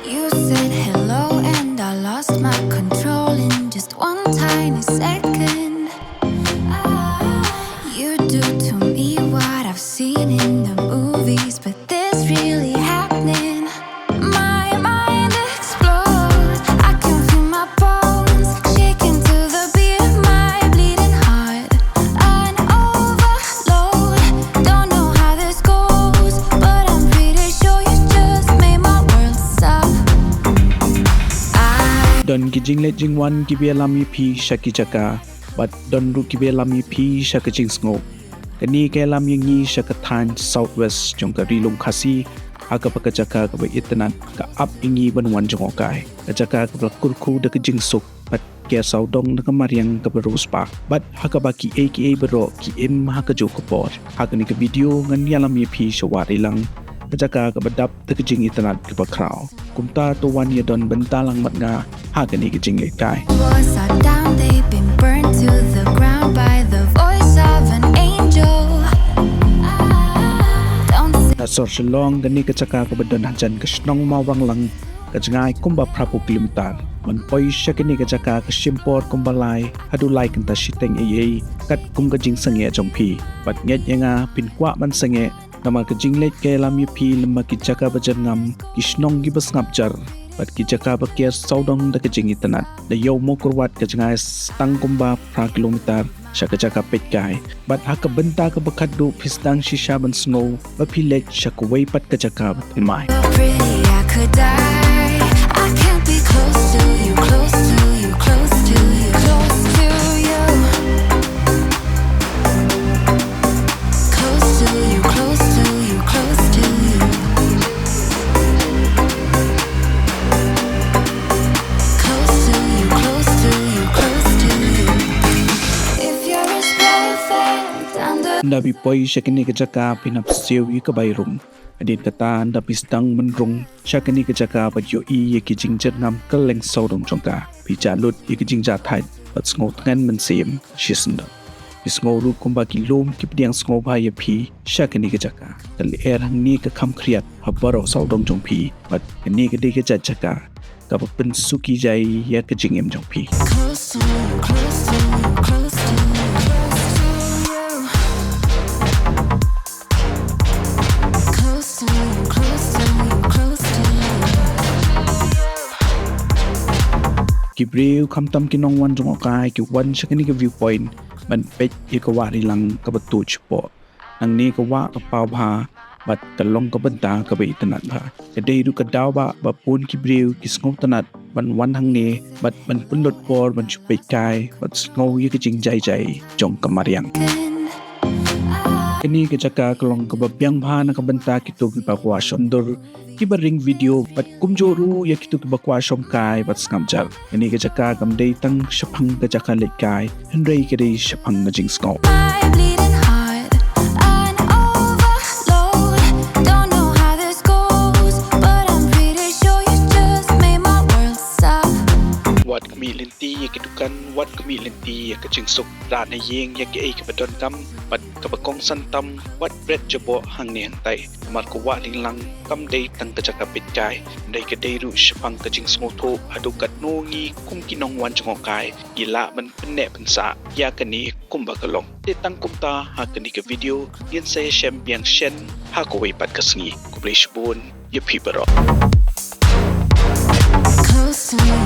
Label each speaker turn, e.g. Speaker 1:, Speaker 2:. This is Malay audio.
Speaker 1: You said hello and I lost my control in just one tiny second. You do to me what I've seen in the movies, but this really happening. My mind explodes. I can feel my bones shaking to the beat of my bleeding heart. An overload. Don't know how this goes, but I'm pretty sure you just made my world stop.
Speaker 2: Don ki jingleit jingwan ki ialam pi shaki Jaka, but don ru ki ialam pi shaka jingngok. Kani ke lam yangi shaka tan southwest jong ka rilung khasi aga pa ka Jaka ka ba Itynnad ka up ingi banwan jngohkai ka Jaka ka ba kurku da ka jingsuk pat ke saudong na ka mariang ka ba rospa but haka ba ki aka baro ki im haka jo ka por haka ni ka video ngan ialam pi Wah Rilang ka Jaka ka ba dap da ka jing Itynnad ka ba Khraw kumta to wan ya don bentalang mat nga haka ni ka jingleit.
Speaker 1: Was are down, they've been burned to the ground by the voice of an angel.
Speaker 2: Surok Shillong gani ka Jaka ka ba don hanjan ka shnong Mawranglang ka jingai Kumba prapu kilometer man poi shakini ka Jaka ka shimpor Kumba lai hadu lai kynta shiteng ai kat kum ka jing sange jongpi bat nget yanga pin kwa man sange nama ka jingleit ke lam pi lama ki Jaka ba jangam ki shnong gi bas ngap jar bat ki Jaka ba ke saudong da ka jing Itynnad da yo Mawkyrwat ka jingai stang Kumba pra kilometer shaka Jaka pet kai but haka benta ka bakadu pisdang shisha ban snow ba pilet shaka way pat ka Jaka in my
Speaker 1: Pretty, I could die. I can't be close to you, close to you, close to you, close to you. Close to you, close to you, close to you. Close to you, close to you, close to you. If you're as perfect under
Speaker 2: Nabi poi shakini ka Jaka pinap siw yi ka bayrum adin kata anda pistang menrung shakini ka Jaka ba yo i ki jingjet ngam kaleng saudong jongka picha lut i ki jingja thait bat sngo tangan man sim shisenda sngo ru Kumba ki lom ki pdiang sngo ba ya pi shakini ka Jaka kal er hang ni ka kham khriat habaro saudong jong pi bat ni ka de ka Jaka ka ba pen suki jai ya ka jingem jong pi
Speaker 1: close to you, close to you, close to you, close to you. Close to you, close to you, close to you.
Speaker 2: ki brew kam tam ki nong wan jngohkai ki wan shakini ka viewpoint man pet i ka Wahrilang ka batu chpo ang ni ka wa ka pau bha bat ka long ka benta ka ba Itynnad bha ka dei ru ka daw ba pun ki brew ki sngo Itynnad ban wan hang ni bat ban punlot por ban chupai kai bat sngo yi ka jingjai jai jong ka mariang kini ka Jaka ka long ka ba byang bha na ka benta ki to ki ba kwa shondor ki ba ring video bat kumjoru ya ki to ki ba kwa shom kai bat skam jar kini ka Jaka kam dei tang shaphang ka Jaka let kai henrei ka dei shaphang na jing sngo
Speaker 1: My bleeding heart, an overload. Don't know how this goes, but I'm pretty sure you just made my world stop.
Speaker 2: wat kami lynti ya ki tukan wat kami lynti ya ka jing suk ra na yeng ya ki ai ka ba don kam bat ka ba kong santam wat bread jabo hang ni hang tai mar ko Wahrilang kam dei tang ka Jaka pit kai dei ka dei ru shapang ka jing sngo tho adu kat no ngi kum ki nong wan jngohkai gila ban penne pensa ya ka ni Kumba ka long te tang kumta ha ka ni ka video yin sai shem biang shen ha ko wei pat ka sngi ku ble shbun ya pi baro
Speaker 1: Close to you,